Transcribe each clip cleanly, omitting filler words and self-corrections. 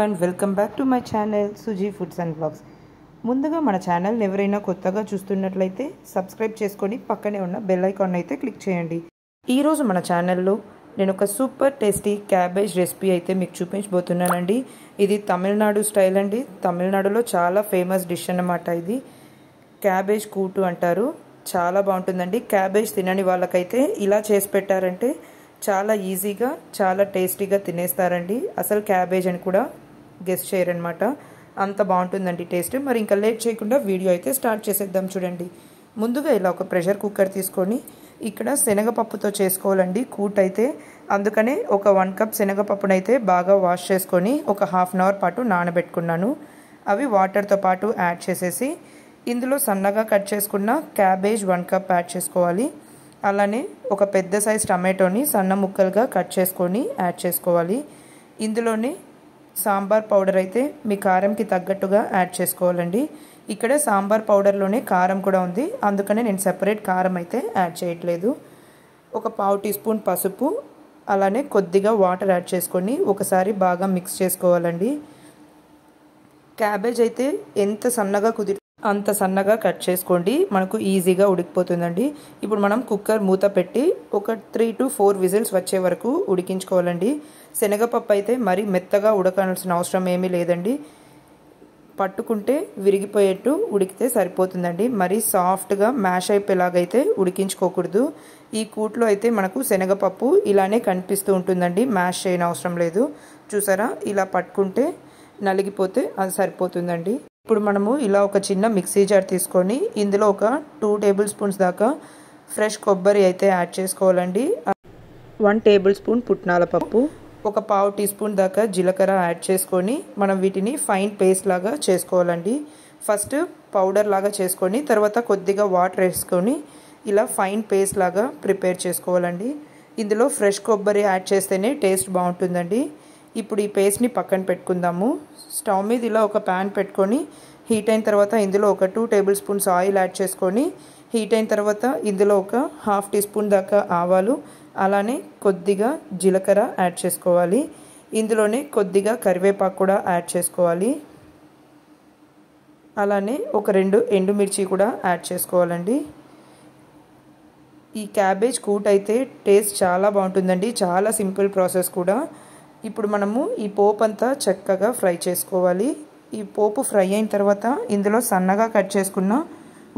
Everyone, welcome back to my channel Suji foods and vlogs. ముందుగా మన ఛానల్ని ఎవరైనా కొత్తగా చూస్తున్నట్లయితే సబ్స్క్రైబ్ చేసుకొని పక్కనే ఉన్న బెల్ ఐకాన్ అయితే క్లిక్ చేయండి. ఈరోజు మన ఛానల్లో నేను ఒక సూపర్ టేస్టీ క్యాబేజ్ రెసిపీ అయితే మీకు చూపించబోతున్నానండి. ఇది తమిళనాడు స్టైల్ అండి. తమిళనాడులో చాలా ఫేమస్ డిష్ అన్నమాట. ఇది క్యాబేజ్ కూటు అంటారు. చాలా బాగుంటుందండి. క్యాబేజ్ తినని వాళ్ళకైతే ఇలా చేసి పెట్టారంటే చాలా ఈజీగా చాలా టేస్టీగా తినేస్తారండి. అసలు క్యాబేజ్ అని కూడా గెస్ చేయరనమాట. అంత బాగుంటుందండి టేస్ట్. మరి ఇంకా లేట్ చేయకుండా వీడియో అయితే స్టార్ట్ చేసేద్దాం. చూడండి, ముందుగా ఇలా ఒక ప్రెషర్ కుక్కర్ తీసుకొని ఇక్కడ శనగపప్పుతో చేసుకోవాలండి కూట్ అయితే. అందుకనే ఒక 1 కప్ శనగపప్పునైతే బాగా వాష్ చేసుకొని ఒక ½ అవర్ పాటు నానబెట్టుకున్నాను. అవి వాటర్తో పాటు యాడ్ చేసేసి ఇందులో సన్నగా కట్ చేసుకున్న క్యాబేజ్ 1 కప్ యాడ్ చేసుకోవాలి. అలానే ఒక పెద్ద సైజ్ టమాటోని సన్న ముక్కలుగా కట్ చేసుకొని యాడ్ చేసుకోవాలి. ఇందులోనే సాంబార్ పౌడర్ అయితే మీ కారంకి తగ్గట్టుగా యాడ్ చేసుకోవాలండి. ఇక్కడ సాంబార్ పౌడర్లోనే కారం కూడా ఉంది, అందుకనే నేను సెపరేట్ కారం అయితే యాడ్ చేయట్లేదు. ఒక ½ టీ స్పూన్ పసుపు, అలానే కొద్దిగా వాటర్ యాడ్ చేసుకొని ఒకసారి బాగా మిక్స్ చేసుకోవాలండి. క్యాబేజ్ అయితే ఎంత సన్నగా అంత సన్నగా కట్ చేసుకోండి, మనకు ఈజీగా ఉడికిపోతుందండి. ఇప్పుడు మనం కుక్కర్ మూత పెట్టి ఒక 3 to 4 విజిల్స్ వచ్చే వరకు ఉడికించుకోవాలండి. శనగపప్పు అయితే మరి మెత్తగా ఉడకాల్సిన అవసరం ఏమీ లేదండి. పట్టుకుంటే విరిగిపోయేట్టు ఉడికితే సరిపోతుందండి. మరి సాఫ్ట్గా మ్యాష్ అయిపోయేలాగైతే ఉడికించుకోకూడదు. ఈ కూట్లో అయితే మనకు శనగపప్పు ఇలానే కనిపిస్తూ ఉంటుందండి, మ్యాష్ చేయని అవసరం లేదు. చూసారా, ఇలా పట్టుకుంటే నలిగిపోతే అది సరిపోతుందండి. ఇప్పుడు మనము ఇలా ఒక చిన్న మిక్సీ జార్ తీసుకొని ఇందులో ఒక 2 టేబుల్ స్పూన్స్ దాకా ఫ్రెష్ కొబ్బరి అయితే యాడ్ చేసుకోవాలండి. 1 టేబుల్ స్పూన్ పుట్నాల పప్పు, ఒక ½ టీ స్పూన్ దాకా జీలకర్ర యాడ్ చేసుకొని మనం వీటిని ఫైన్ పేస్ట్ లాగా చేసుకోవాలండి. ఫస్ట్ పౌడర్ లాగా చేసుకొని తర్వాత కొద్దిగా వాటర్ వేసుకొని ఇలా ఫైన్ పేస్ట్ లాగా ప్రిపేర్ చేసుకోవాలండి. ఇందులో ఫ్రెష్ కొబ్బరి యాడ్ చేస్తేనే టేస్ట్ బాగుంటుందండి. ఇప్పుడు ఈ పేస్ట్ని పక్కన పెట్టుకుందాము. స్టవ్ మీద ఇలా ఒక ప్యాన్ పెట్టుకొని హీట్ అయిన తర్వాత ఇందులో ఒక 2 టేబుల్ స్పూన్స్ ఆయిల్ యాడ్ చేసుకొని హీట్ అయిన తర్వాత ఇందులో ఒక ½ టీ స్పూన్ దాకా ఆవాలు, అలానే కొద్దిగా జీలకర్ర యాడ్ చేసుకోవాలి. ఇందులోనే కొద్దిగా కరివేపాకు కూడా యాడ్ చేసుకోవాలి. అలానే ఒక 2 ఎండుమిర్చి కూడా యాడ్ చేసుకోవాలండి. ఈ క్యాబేజ్ కూట్ అయితే టేస్ట్ చాలా బాగుంటుందండి. చాలా సింపుల్ ప్రాసెస్ కూడా. ఇప్పుడు మనము ఈ పోపు అంతా చక్కగా ఫ్రై చేసుకోవాలి. ఈ పోపు ఫ్రై అయిన తర్వాత ఇందులో సన్నగా కట్ చేసుకున్న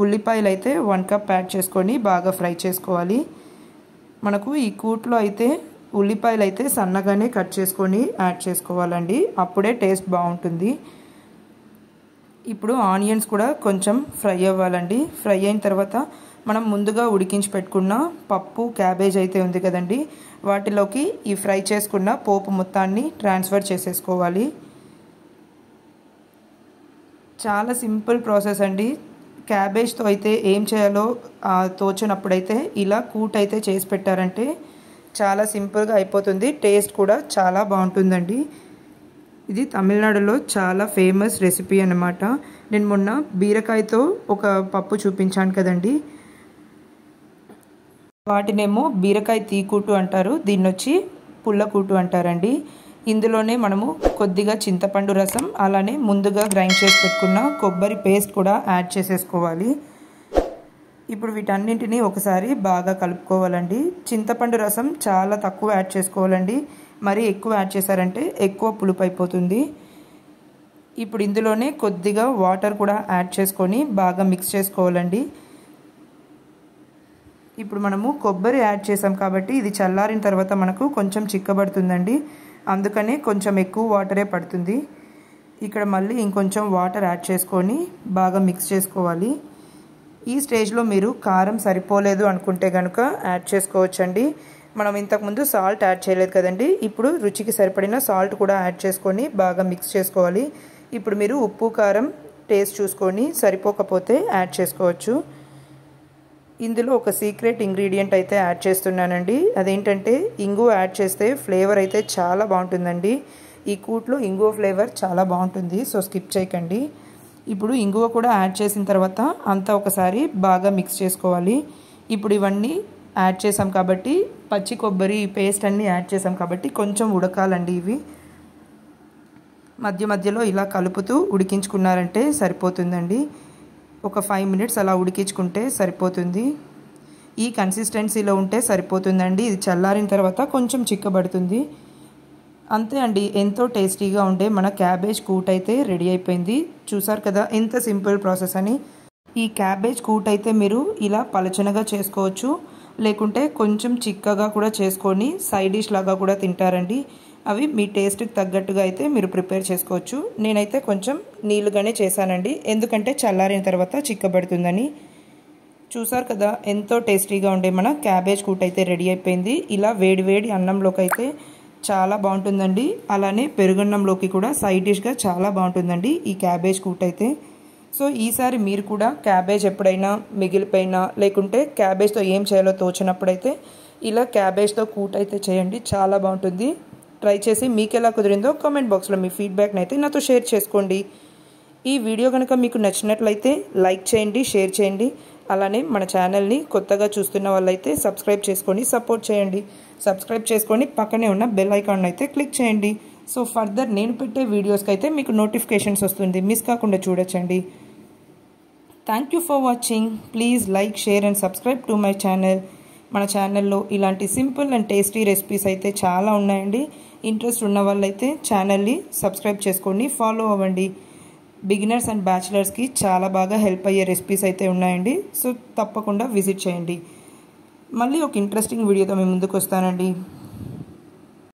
ఉల్లిపాయలు అయితే 1 కప్ యాడ్ చేసుకొని బాగా ఫ్రై చేసుకోవాలి. మనకు ఈ కూట్లో అయితే ఉల్లిపాయలు అయితే సన్నగానే కట్ చేసుకొని యాడ్ చేసుకోవాలండి, అప్పుడే టేస్ట్ బాగుంటుంది. ఇప్పుడు ఆనియన్స్ కూడా కొంచెం ఫ్రై అవ్వాలండి. ఫ్రై అయిన తర్వాత మనం ముందుగా ఉడికించి పెట్టుకున్న పప్పు క్యాబేజ్ అయితే ఉంది కదండి, వాటిలోకి ఈ ఫ్రై చేసుకున్న పోపు మొత్తాన్ని ట్రాన్స్ఫర్ చేసేసుకోవాలి. చాలా సింపుల్ ప్రాసెస్ అండి. క్యాబేజ్తో అయితే ఏం చేయాలో తోచినప్పుడైతే ఇలా కూట్ అయితే చేసి పెట్టారంటే చాలా సింపుల్గా అయిపోతుంది. టేస్ట్ కూడా చాలా బాగుంటుందండి. ఇది తమిళనాడులో చాలా ఫేమస్ రెసిపీ అన్నమాట. నేను మొన్న బీరకాయతో ఒక పప్పు చూపించాను కదండి, వాటినేమో బీరకాయ తీకూటు అంటారు, దీన్ని వచ్చి పుల్లకూటు అంటారండి. ఇందులోనే మనము కొద్దిగా చింతపండు రసం, అలానే ముందుగా గ్రైండ్ చేసి పెట్టుకున్న కొబ్బరి పేస్ట్ కూడా యాడ్ చేసేసుకోవాలి. ఇప్పుడు వీటన్నింటినీ ఒకసారి బాగా కలుపుకోవాలండి. చింతపండు రసం చాలా తక్కువ యాడ్ చేసుకోవాలండి, మరి ఎక్కువ యాడ్ చేశారంటే ఎక్కువ పులుపు అయిపోతుంది. ఇప్పుడు ఇందులోనే కొద్దిగా వాటర్ కూడా యాడ్ చేసుకొని బాగా మిక్స్ చేసుకోవాలండి. ఇప్పుడు మనము కొబ్బరి యాడ్ చేసాం కాబట్టి ఇది చల్లారిన తర్వాత మనకు కొంచెం చిక్కబడుతుందండి, అందుకనే కొంచెం ఎక్కువ వాటరే పడుతుంది. ఇక్కడ మళ్ళీ ఇంకొంచెం వాటర్ యాడ్ చేసుకొని బాగా మిక్స్ చేసుకోవాలి. ఈ స్టేజ్లో మీరు కారం సరిపోలేదు అనుకుంటే కనుక యాడ్ చేసుకోవచ్చండి. మనం ఇంతకుముందు సాల్ట్ యాడ్ చేయలేదు కదండి, ఇప్పుడు రుచికి సరిపడిన సాల్ట్ కూడా యాడ్ చేసుకొని బాగా మిక్స్ చేసుకోవాలి. ఇప్పుడు మీరు ఉప్పు కారం టేస్ట్ చూసుకొని సరిపోకపోతే యాడ్ చేసుకోవచ్చు. ఇందులో ఒక సీక్రెట్ ఇంగ్రీడియంట్ అయితే యాడ్ చేస్తున్నానండి. అదేంటంటే ఇంగువ యాడ్ చేస్తే ఫ్లేవర్ అయితే చాలా బాగుంటుందండి. ఈ కూట్లో ఇంగువ ఫ్లేవర్ చాలా బాగుంటుంది, సో స్కిప్ చేయకండి. ఇప్పుడు ఇంగువ కూడా యాడ్ చేసిన తర్వాత అంతా ఒకసారి బాగా మిక్స్ చేసుకోవాలి. ఇప్పుడు ఇవన్నీ యాడ్ చేసాం కాబట్టి, పచ్చి కొబ్బరి పేస్ట్ అన్నీ యాడ్ చేసాం కాబట్టి కొంచెం ఉడకాలండి ఇవి. మధ్య మధ్యలో ఇలా కలుపుతూ ఉడికించుకున్నారంటే సరిపోతుందండి. ఒక 5 మినిట్స్ అలా ఉడికించుకుంటే సరిపోతుంది. ఈ కన్సిస్టెన్సీలో ఉంటే సరిపోతుందండి. ఇది చల్లారిన తర్వాత కొంచెం చిక్కబడుతుంది. అంతే అండి, ఎంతో టేస్టీగా ఉండే మన క్యాబేజ్ కూట్ అయితే రెడీ అయిపోయింది. చూసారు కదా ఎంత సింపుల్ ప్రాసెస్ అని. ఈ క్యాబేజ్ కూట్ అయితే మీరు ఇలా పలచనగా చేసుకోవచ్చు, లేకుంటే కొంచెం చిక్కగా కూడా చేసుకొని సైడ్ డిష్ లాగా కూడా తింటారండి. అవి మీ టేస్ట్కి తగ్గట్టుగా అయితే మీరు ప్రిపేర్ చేసుకోవచ్చు. నేనైతే కొంచెం నీళ్ళుగానే చేశానండి, ఎందుకంటే చల్లారిన తర్వాత చిక్కబడుతుందని. చూసారు కదా ఎంతో టేస్టీగా ఉండే మన క్యాబేజ్ కూట్ అయితే రెడీ అయిపోయింది. ఇలా వేడి అన్నంలోకి అయితే చాలా బాగుంటుందండి. అలానే పెరుగన్నంలోకి కూడా సైడ్ డిష్గా చాలా బాగుంటుందండి ఈ క్యాబేజ్ కూట్ అయితే. సో ఈసారి మీరు కూడా క్యాబేజ్ ఎప్పుడైనా మిగిలిపోయినా లేకుంటే క్యాబేజ్తో ఏం చేయాలో తోచినప్పుడైతే ఇలా క్యాబేజ్తో కూట్ అయితే చేయండి, చాలా బాగుంటుంది. ట్రై చేసి మీకు ఎలా కుదిరిందో కామెంట్ బాక్స్లో మీ ఫీడ్బ్యాక్ని అయితే నాతో షేర్ చేసుకోండి. ఈ వీడియో కనుక మీకు నచ్చినట్లయితే లైక్ చేయండి, షేర్ చేయండి. అలానే మన ఛానల్ని కొత్తగా చూస్తున్న వాళ్ళైతే సబ్స్క్రైబ్ చేసుకొని సపోర్ట్ చేయండి. సబ్స్క్రైబ్ చేసుకొని పక్కనే ఉన్న బెల్ ఐకాన్ అయితే క్లిక్ చేయండి. సో ఫర్దర్ నేను పెట్టే వీడియోస్కి అయితే మీకు నోటిఫికేషన్స్ వస్తుంది, మిస్ కాకుండా చూడొచ్చండి. Thank you for watching. Please like, share and subscribe to my channel. మన ఛానల్లో ఇలాంటి సింపుల్ అండ్ టేస్టీ రెసిపీస్ అయితే చాలా ఉన్నాయండి. ఇంట్రెస్ట్ ఉన్న వాళ్ళైతే ఛానల్ని సబ్స్క్రైబ్ చేసుకొని ఫాలో అవ్వండి. బిగినర్స్ అండ్ బ్యాచిలర్స్కి చాలా బాగా హెల్ప్ అయ్యే రెసిపీస్ అయితే ఉన్నాయండి. సో తప్పకుండా విజిట్ చేయండి. మళ్ళీ ఒక ఇంట్రెస్టింగ్ వీడియోతో మేము ముందుకు వస్తానండి.